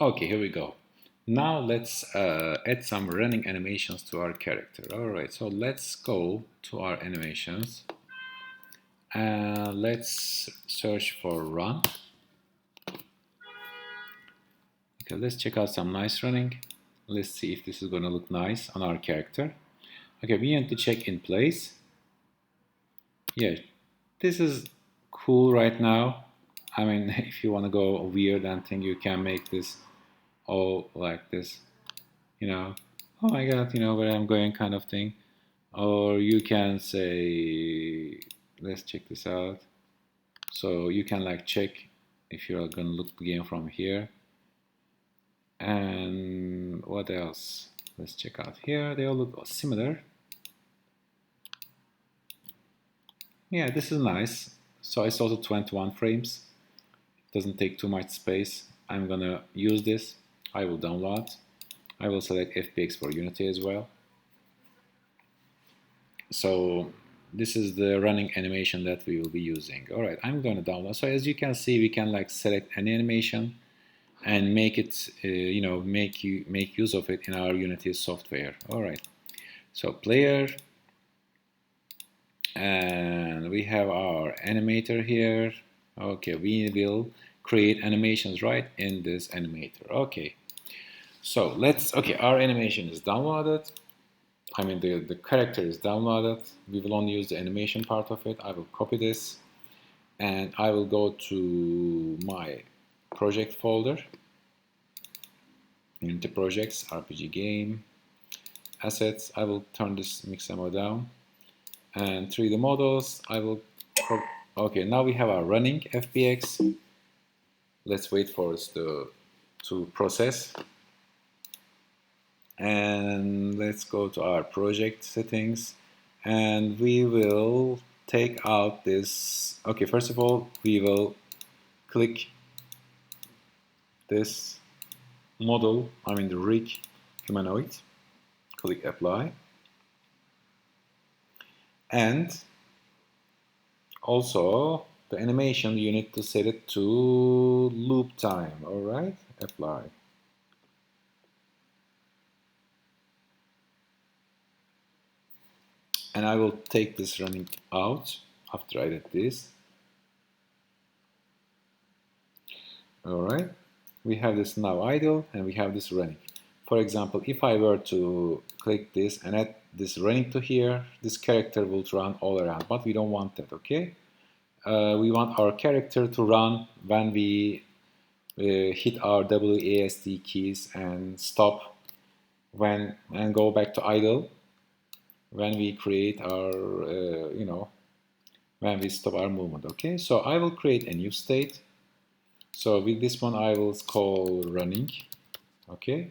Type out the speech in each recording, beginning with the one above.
Okay, here we go. Now let's add some running animations to our character. Alright, so let's go to our animations and let's search for run. Okay, let's check out some nice running. Let's see if this is going to look nice on our character. Okay, we need to check in place. Yeah, this is cool right now. I mean, if you want to go weird and think you can make this all like this, oh my god, where I'm going kind of thing. Or you can say, let's check this out. So you can like check if you're gonna look the game from here. And what else? Let's check out here. They all look similar. Yeah, this is nice. So it's also 21 frames. It doesn't take too much space. I'm gonna use this. I will download. I will select FBX for Unity as well. So this is the running animation that we will be using. All right, I'm going to download. So as you can see, we can like select an animation and make it, make use of it in our Unity software. All right, so player, and we have our animator here. Okay, we will create animations right in this animator. Okay, so okay, our animation is downloaded. I mean, the character is downloaded. We will only use the animation part of it. I will copy this and I will go to my project folder, Unity projects, RPG game, assets. I will turn this mix-emo down, and 3D models. I will. Okay, now we have our running FBX. Let's wait for it to process. And let's go to our project settings, and we will take out this. Okay, first of all, we will click this model, I mean the rig humanoid, click apply, and also the animation you need to set it to loop time. All right, apply. And I will take this running out after I did this. All right, we have this now idle and we have this running. For example, if I were to click this and add this running to here, this character will run all around, but we don't want that, okay? We want our character to run when we hit our WASD keys and stop and go back to idle when we create our, when we stop our movement, okay? So I will create a new state. So with this one I will call running, okay?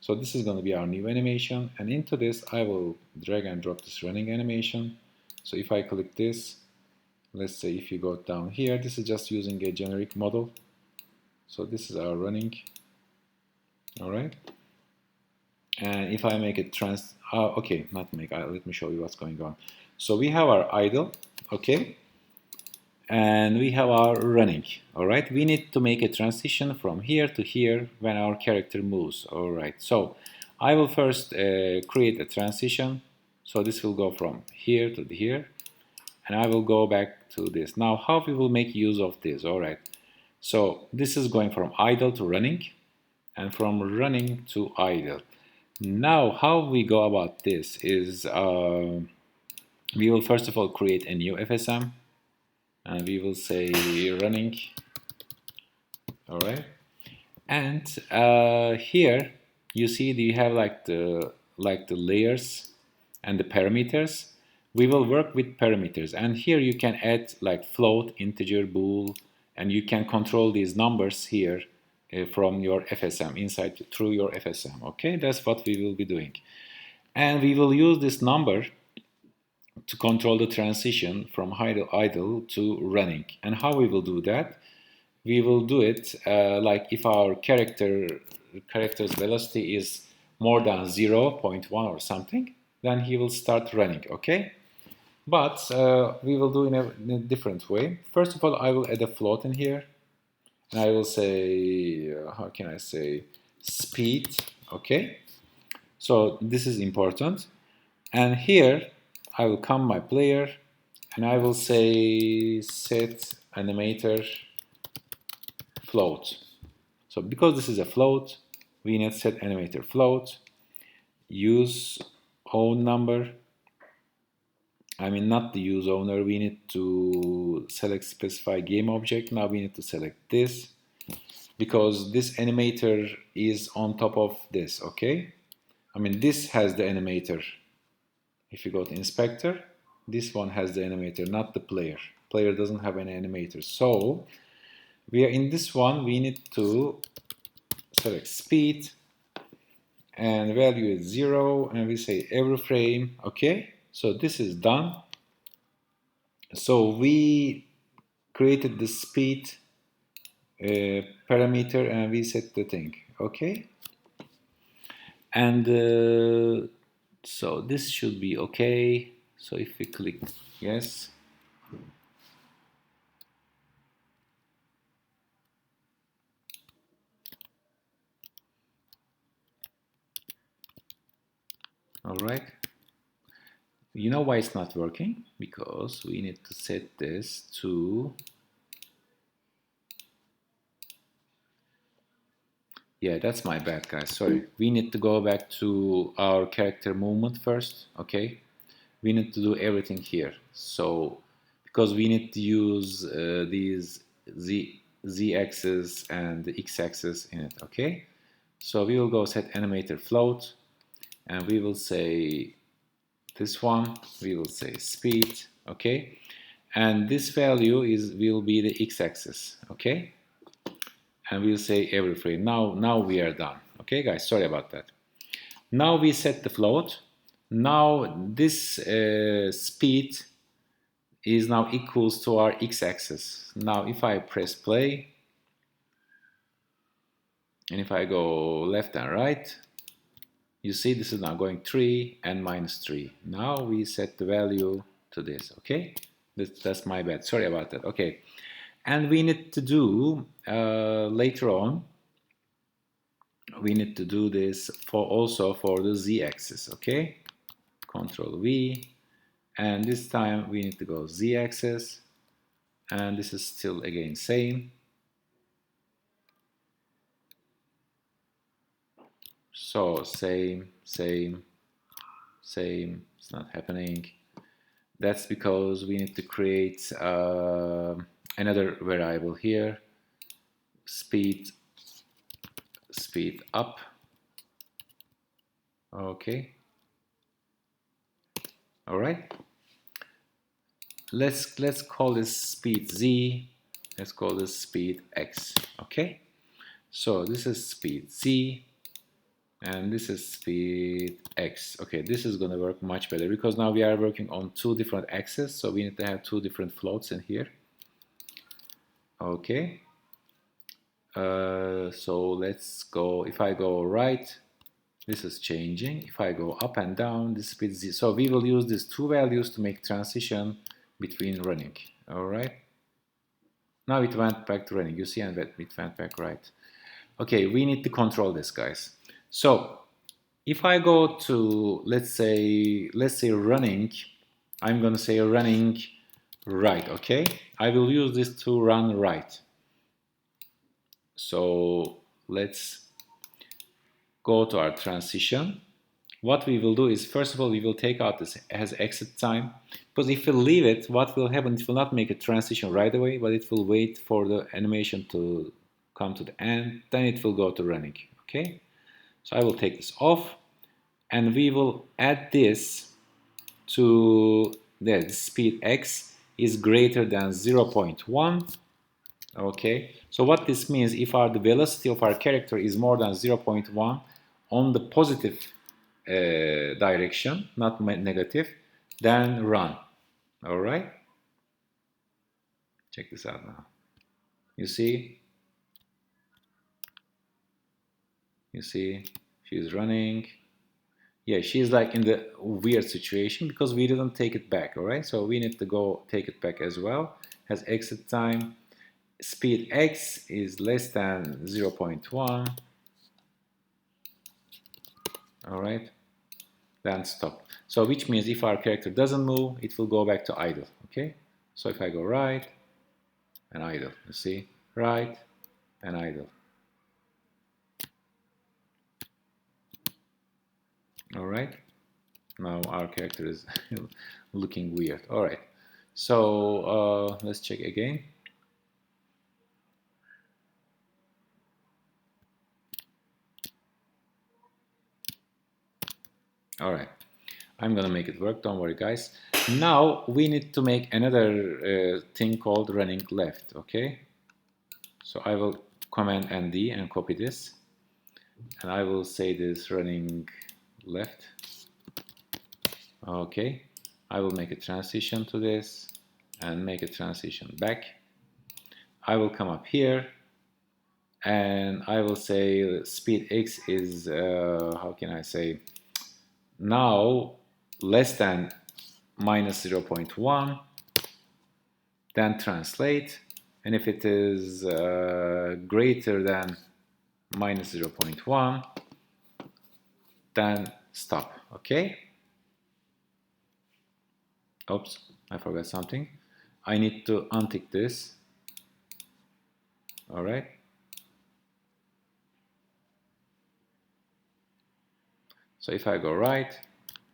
So this is going to be our new animation, and into this I will drag and drop this running animation. So if I click this, let's say if you go down here, this is just using a generic model. So this is our running, all right? And if I make it okay, not make, let me show you what's going on. So we have our idle, okay? And we have our running, all right? We need to make a transition from here to here when our character moves, all right? So I will first create a transition. So this will go from here to here, and I will go back to this. Now, how we will make use of this, all right? So this is going from idle to running, and from running to idle. Now, how we go about this is we will first of all create a new FSM, and we will say running, all right? And here you see you have like the layers and the parameters. We will work with parameters, and here you can add like float, integer, bool, and you can control these numbers here from your FSM inside through your FSM. Okay, that's what we will be doing, and we will use this number to control the transition from idle to running. And how we will do that? We will do it like if our character's velocity is more than 0.1 or something, then he will start running. Okay, but we will do in a different way. First of all, I will add a float in here, and I will say, how can I say, speed, okay? So this is important. And here I will come my player and I will say set animator float. So because this is a float, we need set animator float, use own number. I mean not the use owner, we need to select specify game object. Now we need to select this because this animator is on top of this, okay? I mean this has the animator. If you go to inspector, this one has the animator, not the player. Player doesn't have an animator. So we are in this one, we need to select speed and value is 0 and we say every frame, okay? So this is done. So we created the speed parameter and we set the thing, okay? And so this should be okay. So if we click yes, all right. You know why it's not working? Because we need to set this to, yeah, that's my bad, guys. Sorry. We need to go back to our character movement first, okay? We need to do everything here. So, because we need to use these z-axis and the x-axis in it, okay? So we will go set animator float, and we will say this one, we will say speed, okay? And this value will be the x-axis, okay? And we'll say every frame. Now we are done, okay, guys? Sorry about that. Now we set the float. Now this speed is now equals to our x-axis. Now if I press play and if I go left and right, you see this is now going 3 and minus 3. Now we set the value to this, okay? That's my bad, sorry about that, okay. And we need to do, later on, we need to do this for also for the z-axis, okay? Control V, and this time we need to go z-axis, and this is still again same. So same, it's not happening. That's because we need to create another variable here, speed up, okay. All right, let's call this speed z, let's call this speed x, okay. So this is speed z and this is speed x. Okay, this is going to work much better because now we are working on two different axes, so we need to have two different floats in here. Okay, so let's go, if I go right, this is changing. If I go up and down, this speed z. So we will use these two values to make transition between running. All right, now it went back to running, you see, and it went back right. Okay, we need to control this, guys. So if I go to, let's say running, I'm going to say running right, okay? I will use this to run right. So let's go to our transition. What we will do is, first of all, we will take out this as exit time, because if we leave it, what will happen, it will not make a transition right away, but it will wait for the animation to come to the end, then it will go to running, okay? So I will take this off, and we will add this to the speed x is greater than 0.1, okay. So what this means, if the velocity of our character is more than 0.1 on the positive direction, not negative, then run. All right, check this out now. You see she's running. Yeah, she's like in the weird situation because we didn't take it back, all right? So we need to go take it back as well. Has exit time. speed x is less than 0.1. All right, then stop. So which means if our character doesn't move, it will go back to idle. Okay, so if I go right and idle, you see, right and idle. All right, now our character is looking weird. All right, so let's check again. All right, I'm gonna make it work, don't worry guys. Now we need to make another thing called running left. Okay, so I will command ND and copy this, and I will say this running left. Okay, I will make a transition to this and make a transition back. I will come up here and I will say speed x is how can I say, now less than minus 0.1, then translate, and if it is greater than minus 0.1, then stop. Okay, oops, I forgot something. I need to untick this. All right, so if I go right,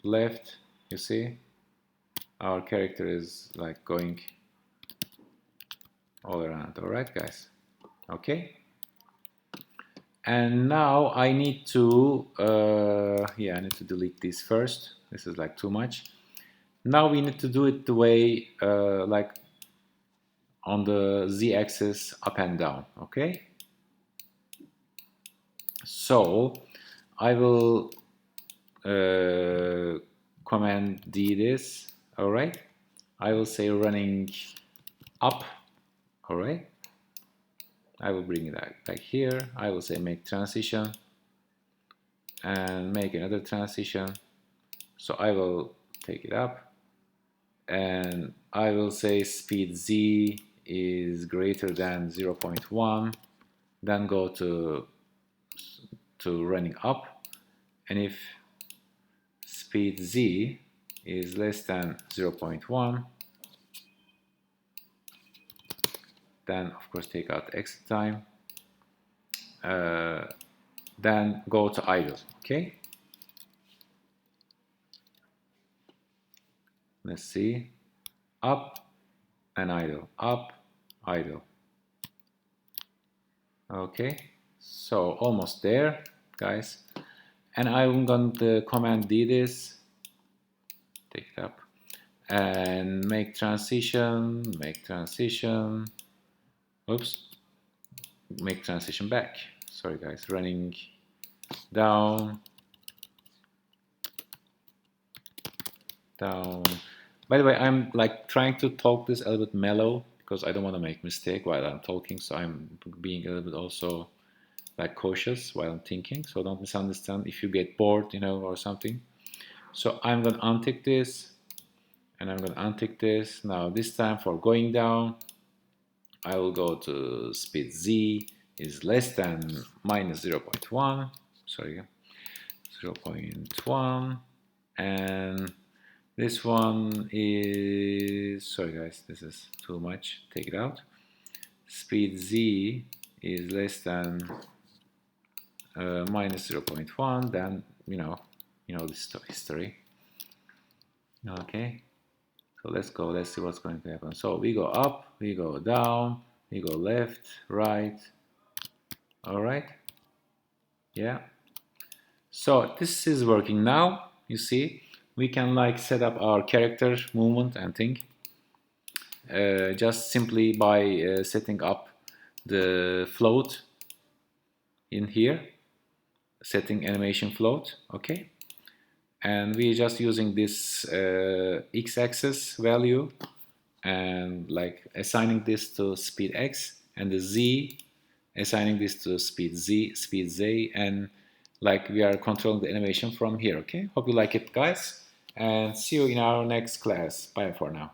left, you see our character is like going all around. All right guys, okay, and now I need to yeah, I need to delete this first. This is like too much. Now we need to do it the way like on the z-axis, up and down. Okay, so I will command D this. All right, I will say running up. All right, I will bring it back here. I will say make transition and make another transition. So I will take it up and I will say speed Z is greater than 0.1, then go to running up, and if speed Z is less than 0.1, then of course take out exit time, then go to idle. Okay, let's see, up and idle, up, idle. Okay, so almost there guys, and I'm going to command D this, take it up and make transition, oops, make transition back, sorry guys, running down, down. By the way, I'm like trying to talk this a little bit mellow because I don't want to make mistake while I'm talking, so I'm being a little bit also like cautious while I'm thinking, so don't misunderstand if you get bored, you know, or something. So I'm going to untick this and I'm going to untick this. Now this time for going down, I will go to speed Z is less than minus 0.1, sorry, 0.1, and this one is, sorry guys, this is too much, take it out. Speed Z is less than minus 0.1, then you know this history. Okay, so let's go, let's see what's going to happen. So we go up, we go down, we go left, right. All right, yeah, so this is working now. You see, we can like set up our character movement and thing just simply by setting up the float in here, setting animation float. Okay, and we're just using this x-axis value and like assigning this to speed x, and the z assigning this to speed z, and like we are controlling the animation from here. Okay, hope you like it guys, and see you in our next class. Bye for now.